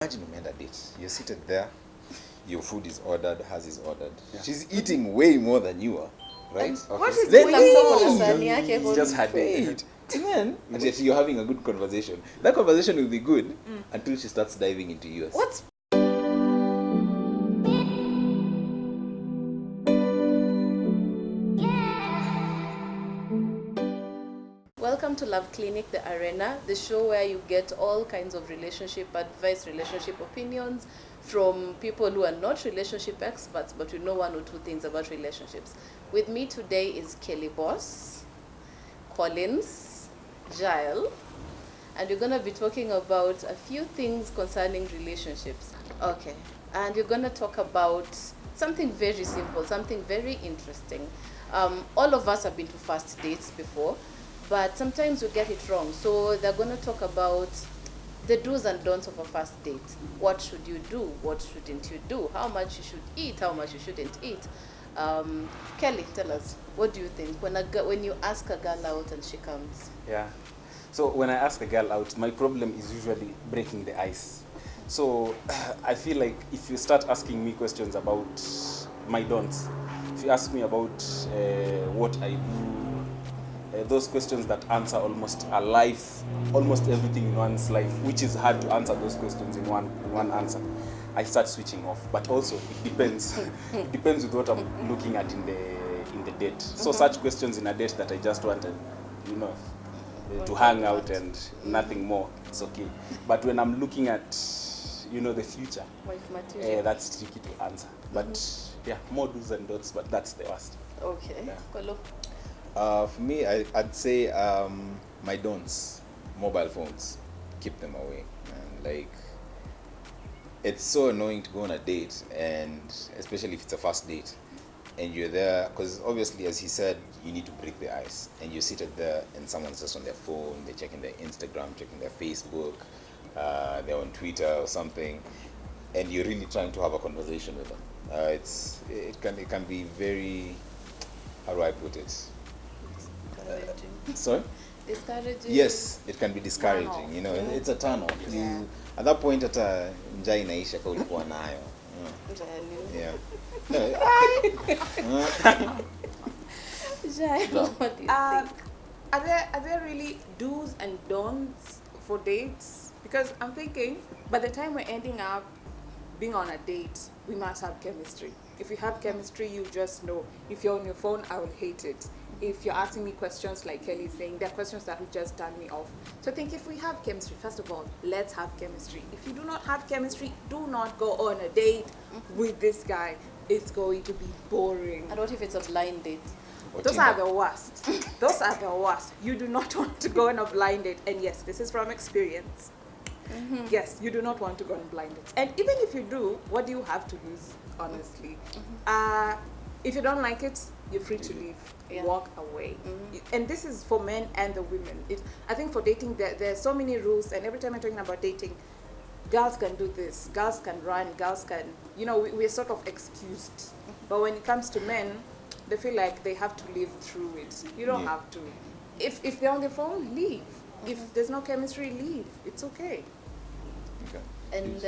Imagine umeenda date. You're seated there. Your food is ordered. Hers is ordered. Yeah. She's eating way more than you are, right? Okay. What is then it's just her date. And then you're having a good conversation. That conversation will be good until she starts diving into yours. What's Welcome to Love Clinic, the arena, the show where you get all kinds of relationship advice, relationship opinions from people who are not relationship experts, but who know one or two things about relationships. With me today is Kelly Boss, Collins, Jael, and we're going to be talking about a few things concerning relationships. Okay, and we're going to talk about something very simple, something very interesting. All of us have been to first dates before, but sometimes we get it wrong. So they're going to talk about the do's and don'ts of a first date. What should you do? What shouldn't you do? How much you should eat? How much you shouldn't eat? Kelly, tell us, what do you think when you ask a girl out and she comes? Yeah. So when I ask a girl out, my problem is usually breaking the ice. So I feel like if you start asking me questions about my don'ts, if you ask me about what I do, those questions that answer almost everything in one's life, which is hard to answer those questions in one answer, I start switching off. But also it depends. It depends with what I'm looking at in the date. So such questions in a date that I just wanted, to hang out and nothing more, it's okay. But when I'm looking at, the future, that's tricky to answer. But yeah, more do's and don'ts, but that's the worst. Okay. Yeah. For me, I'd say my don'ts, mobile phones, keep them away. And it's so annoying to go on a date, and especially if it's a first date, and you're there, because obviously, as he said, you need to break the ice, and you're seated there, and someone's just on their phone, they're checking their Instagram, checking their Facebook, they're on Twitter or something, and you're really trying to have a conversation with them. It can be very, how do I put it? Sorry? Discouraging. Yes, it can be discouraging. It's a turn off. Yeah. At that point, hata njaa inaisha kwa ulikuwa nayo. Yeah. What do you think? Are there really do's and don'ts for dates? Because I'm thinking, by the time we're ending up being on a date, we must have chemistry. If you have chemistry, you just know. If you're on your phone, I will hate it. If you're asking me questions like Kelly's saying, there are questions that will just turn me off. So I think if we have chemistry, first of all, let's have chemistry. If you do not have chemistry, do not go on a date with this guy. It's going to be boring. And what if it's a blind date? Those are the worst. Those are the worst. You do not want to go on a blind date. And yes, this is from experience. Mm-hmm. Yes, you do not want to go on a blind date. And even if you do, what do you have to lose, honestly? Mm-hmm. If you don't like it, you're free to leave. Yeah. Walk away. Mm-hmm. And this is for men and the women. I think for dating, there are so many rules. And every time I'm talking about dating, girls can do this, girls can run, girls can, we're sort of excused. Mm-hmm. But when it comes to men, they feel like they have to live through it. You don't have to. If they're on the phone, leave. Mm-hmm. If there's no chemistry, leave. It's okay. And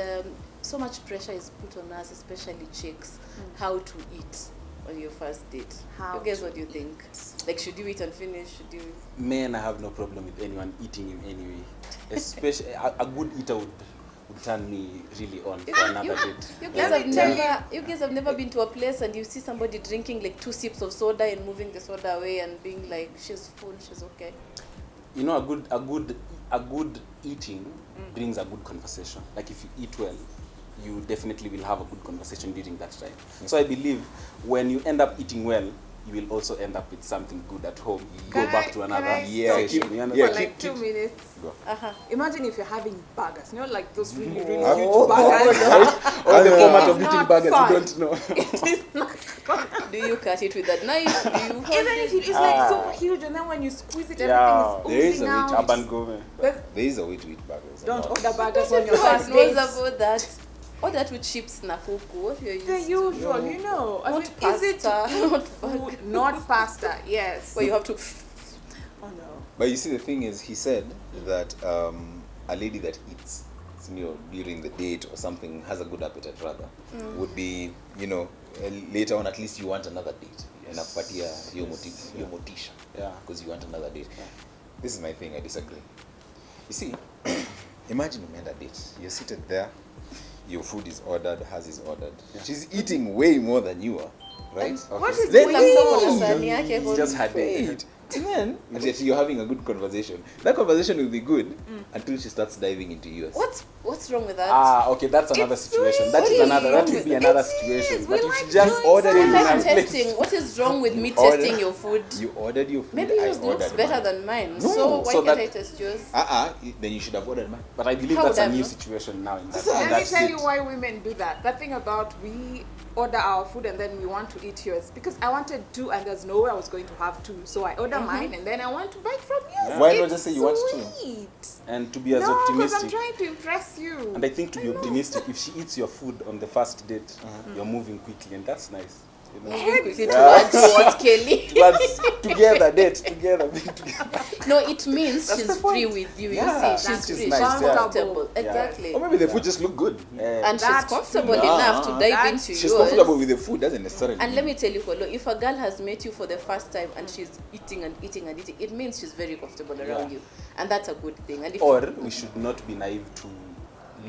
so much pressure is put on us, especially chicks, how to eat on your first date. You guys, what do you think? Like, should you eat and finish? Should you? Men, I have no problem with anyone eating in any way. Especially a good eater would turn me really on for another date. You guys have never been to a place and you see somebody drinking like 2 sips of soda and moving the soda away and being like, she's full, she's okay. A good eating brings a good conversation. Like if you eat well, you definitely will have a good conversation during that time. Mm-hmm. So I believe when you end up eating well, you will also end up with something good at home. Go back to another session. For 2 minutes. Imagine if you're having burgers, like those really, really huge burgers. Or the format of eating burgers, you don't know. It is not fun. Do you cut it with a knife? Even if it's like super huge, and then when you squeeze it, everything is oozing out. There is a way to eat burgers. Don't order burgers on your first date. About that. Or that with chips na kuku. The usual, Not pasta. Not pasta, yes. Where you have to... Oh no. But you see, the thing is, he said that a lady that eats, during the date or something, has a good appetite rather, would be, later on at least you want another date. Inakupatia hiyo motisha. Yeah. Because you want another date. Yeah. This is my thing, I disagree. You see, imagine umeenda date. You're seated there, your food is ordered, hers is ordered. Yeah. She's eating way more than you are, right? What is Then It's just her date. And then you're having a good conversation. That conversation will be good until she starts diving into yours. What's wrong with that? Okay, that's another It's situation. sweet. That What would is be wrong another with- situation. It But is. if We you like just doing order it in Like her place, testing. What is wrong with me Order. testing your food? You ordered your food. Maybe yours I looks ordered better mine. than mine. No, So why so can't that- I test yours? Then you should have ordered mine. but I believe How that's would a I new know? situation now. In that, Let in Let that me tell you state. why women do that. That thing about we order our food and then we want to eat yours. Because I wanted two and there's no way I was going to have two. So I order mine and then I want to bite from yours. Yeah. Why not It's just say you want two? sweet. And to be as No, because I'm optimistic. trying to impress you. And I think to be I know. optimistic, if she eats your food on the first date, you're moving quickly, and that's nice. Moving quickly Yeah. towards what, Kelly? Towards together, date together, being together. No, it means That's she's the point. free with you. Yeah, You see, which she's is free. nice, She's yeah. comfortable. Yeah. Exactly. Or maybe the food just look good. And she's That's comfortable true. enough to dive That's- into She's yours. comfortable with the food, doesn't necessarily. And let me tell you, Kolo, if a girl has met you for the first time and she's eating and eating and eating, it means she's very comfortable around Yeah. you. And that's a good thing. And if Or we should not be naive to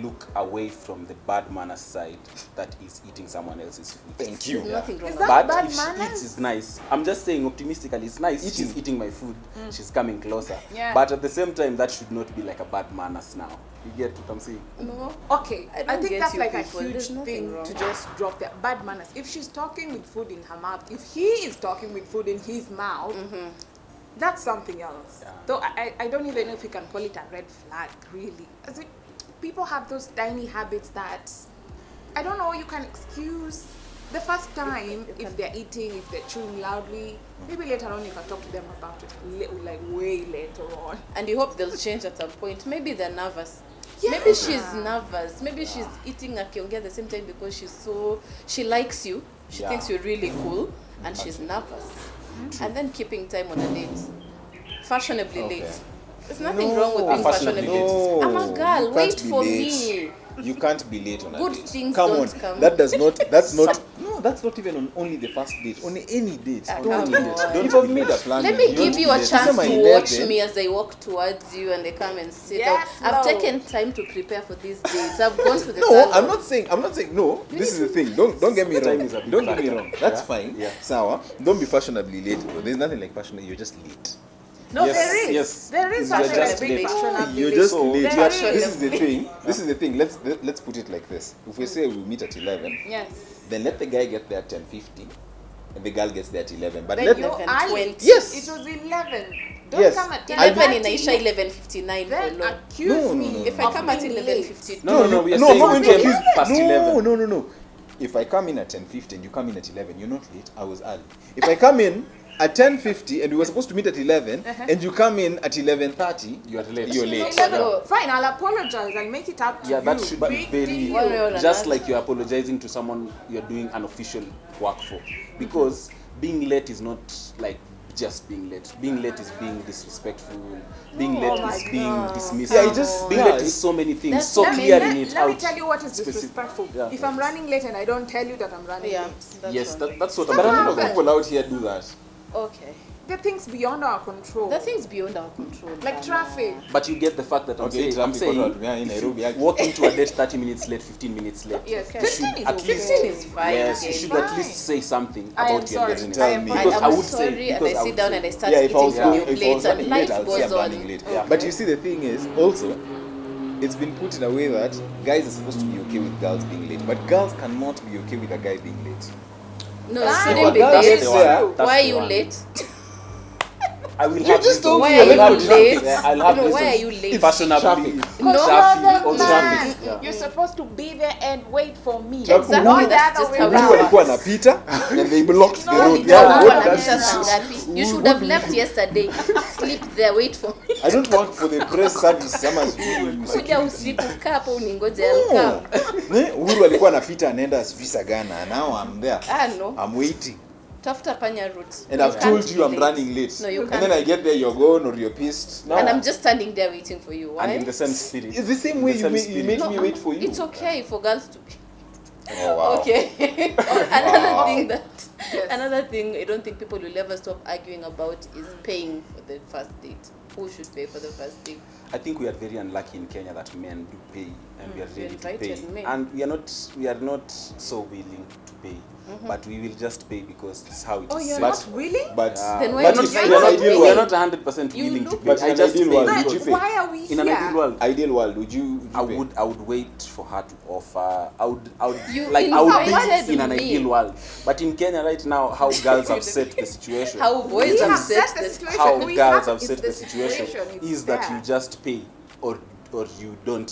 look away from the bad manners side that is eating someone else's food. Thank you. there's nothing wrong Is with that that. But bad if she manners? eats, it's nice. I'm just saying optimistically, it's nice. Eating. She's eating my food. She's coming closer. Yeah. But at the same time, that should not be like a bad manners now. You get what I'm saying? No. Okay, I I, don't think get that's you like people. a There's huge nothing thing wrong. to just drop their bad manners. If she's talking with food in her mouth, if he is talking with food in his mouth, that's something else. Yeah. Though I don't even know if you can call it a red flag, really. As in, people have those tiny habits that, I don't know, you can excuse the first time if they're eating, if they're chewing loudly. Maybe later on you can talk to them about it, like way later on. And you hope they'll change at some point. Maybe they're nervous. Yeah. Maybe she's nervous. Maybe she's eating akiongea at the same time because she likes you. She Yeah. thinks you're really cool and she's nervous. And then keeping time on a date. Fashionably Okay. late. There's nothing wrong with Ah, being fashionably fashionably late. I'm a girl. you can't Wait be for late. me. You can't be late on a Good date. things Come don't on. come. That's not even on only the first date. On any date. Ah, Don't come be on. late. If I've made a plan. Let me with give you a don't be chance late. to watch me as I walk towards you and they come and sit Yes, down. I've no. taken time to prepare for these dates. I've gone to the No, salon. I'm not saying no. This is the thing. Don't get me Time wrong. is a big Don't get me factor. wrong. That's Yeah. fine. Yeah. Sour. Don't be fashionably late, bro. There's nothing like fashionable. You're just late. No, Yes, there is. yes. There is You're actually just a big late. fashionably You're late. just So, late. there But is. this is the thing. This is the thing. Let's put it like this. If we say we meet at 11, Yes. then let the guy get there at 10:50, and the girl gets there at 11. But Then let you 11:20. Yes. It was 11. Don't Yes. come at 11 10:30. in Aisha 11:59 Then below. accuse No, me. no, If I of come at being 11:52, No, we are no, saying I'm not we going to came accuse. past No, 11. no. If I come in at 10:50 and you come in at 11, you're not late. I was early. If I come in at 10:50 and we were supposed to meet at 11, and you come in at 11:30, You are late. You're late. late. 11. Yeah. Fine, I'll apologize. I'll make it up to Yeah, you. that should be Big very deal. One way or just another. like you're apologizing to someone you're doing an official work for. Because being late is not like just being late. Being late is being disrespectful. Being late my is being God. dismissive. Yeah, it just- being yeah, late it- is so many things. That's So what I mean. clearing it Let me out. tell you what is Specific. disrespectful. Yeah. If I'm running late and I don't tell you that I'm running yeah, late. that's Yes, one. that's what but a I'm lot talking of about. people out here do that. Okay. The things beyond our control. The thing's beyond our control. Like Bana. traffic. But you get the fact that I'm Okay, saying, I'm traffic saying control, yeah, in if Nairobi, you actually. walk into a date 30 minutes late, 15 minutes late. Yes, Okay. 15 is at okay. least- 15 is fine. Yes, you okay. should Fine. at least say something I am about your sorry. lateness. Tell I am me. Because I'm I would sorry, say, and because I I sit would down say. and I start Yeah, if I eating was from your if I plate was and running life late, I'll say goes I'm on. running late. Yeah. But you see, the thing is also, it's been put in a way that guys are supposed to be okay with girls being late, but girls cannot be okay with a guy being late. No, That's it the shouldn't one. be That's late. the one. That's Why are the you one. late? I will You have just reasons. told me Why you're are late. you late? Yeah, I'll have No, why reasons. are you late? Fashionably. Traffic. No. Traffic. All Man, traffic. Yeah. you're supposed to be there and wait for me. Traffic. Exactly, Not that's the just other how way it Uhuru around. walikuwa wanapita and they blocked the No, road. you Yeah, don't what wanna does wanapita this- saa ngapi? You should have left yesterday. Sleep there, wait for me. I don't work for the press service. Kuja usiku kaa hapo uningoje No. alkaa. Uhuru alikuwa anapita anaenda sijui Sagana. Now I'm there. Ah no. I'm waiting. Tafuta panya route. And I've can't told be you I'm late. running late. No, you And can't. then I get there, you're gone or you're pissed. No. And I'm just standing there waiting for you. Why? And in the same spirit. It's the same In way the you same make, you spirit. make No, me wait for you. It's okay for girls to be. Oh, wow. Okay. Another Wow. thing that Yes. another thing I don't think people will ever stop arguing about is paying for the first date. Who should pay for the first date? I think we are very unlucky in Kenya that men do pay and we are You ready to pay. invited men. And we are not so willing to pay. But we will just pay because it's how it is. Oh, you're set. not willing? But Then why we are did not, you say we are not, that? we are not 100% You willing to look- pay. But in I an just ideal pay world, Then would you pay? why are we in an here? ideal world. ideal world, would you pay? I would wait for her to offer. I would You I would invited be in an me. ideal world. But in Kenya right now, how girls have set the situation. How boys We have have set set the the situation. How We girls have- have set it's the the situation situation, it's is that there. you just pay or you don't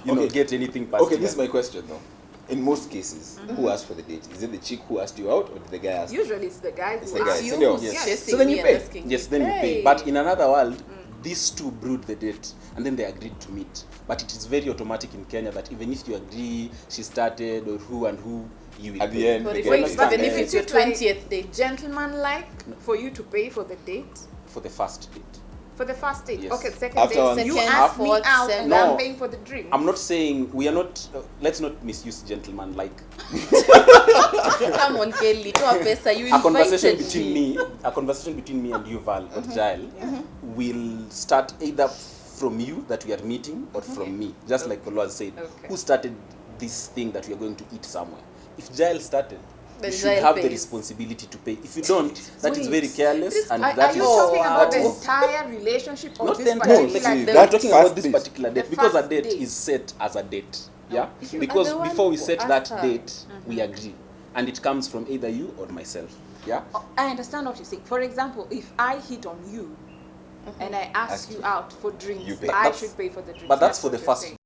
Okay. get anything past Okay, this is them. my question though. In most cases, who asked for the date? Is it the chick who asked you out or did the guy ask? Usually it's the guy It's who the guy. asks. It's So you no. who's Yes. chasing So then you me pay. and asking Yes, me. then you pay. But in another world, these two brood the date and then they agreed to meet. But it is very automatic in Kenya that even if you agree she started or who and who, you will At the pay. end, But the if guy it's- is but like, then if eh, it's your Is it like 20th date, gentleman-like for you to pay for the date? For the first date. For the first date? Yes. Okay, second After date. one- You Second, ask me fourth, out seventh. and No. I'm paying for the drink. I'm not saying we are not. Let's not misuse gentleman. Like come on, Kelly, to a pesa. You a conversation invited between me. a conversation between me and you, Val or Jael, will start either from you that we are meeting or from me. Just like Oloa said, Okay. who started this thing that we are going to eat somewhere? If Jael started, Then you should Jael have the pays. responsibility to pay. If you don't, that is Wait. very careless and Are that you is talking wow. about that the is entire relationship or not this the entire particular relationship. relationship. That We're talking first about this date. particular date The because a first date date. is set as a date. Yeah, You because are the one before we who set asked that her. date, we agree, and it comes from either you or myself. Yeah. I understand what you're saying. For example, if I hit on you and I ask Ask you you. out for drinks, You pay. I That's- should pay for the drinks. But that's for what the you're first saying.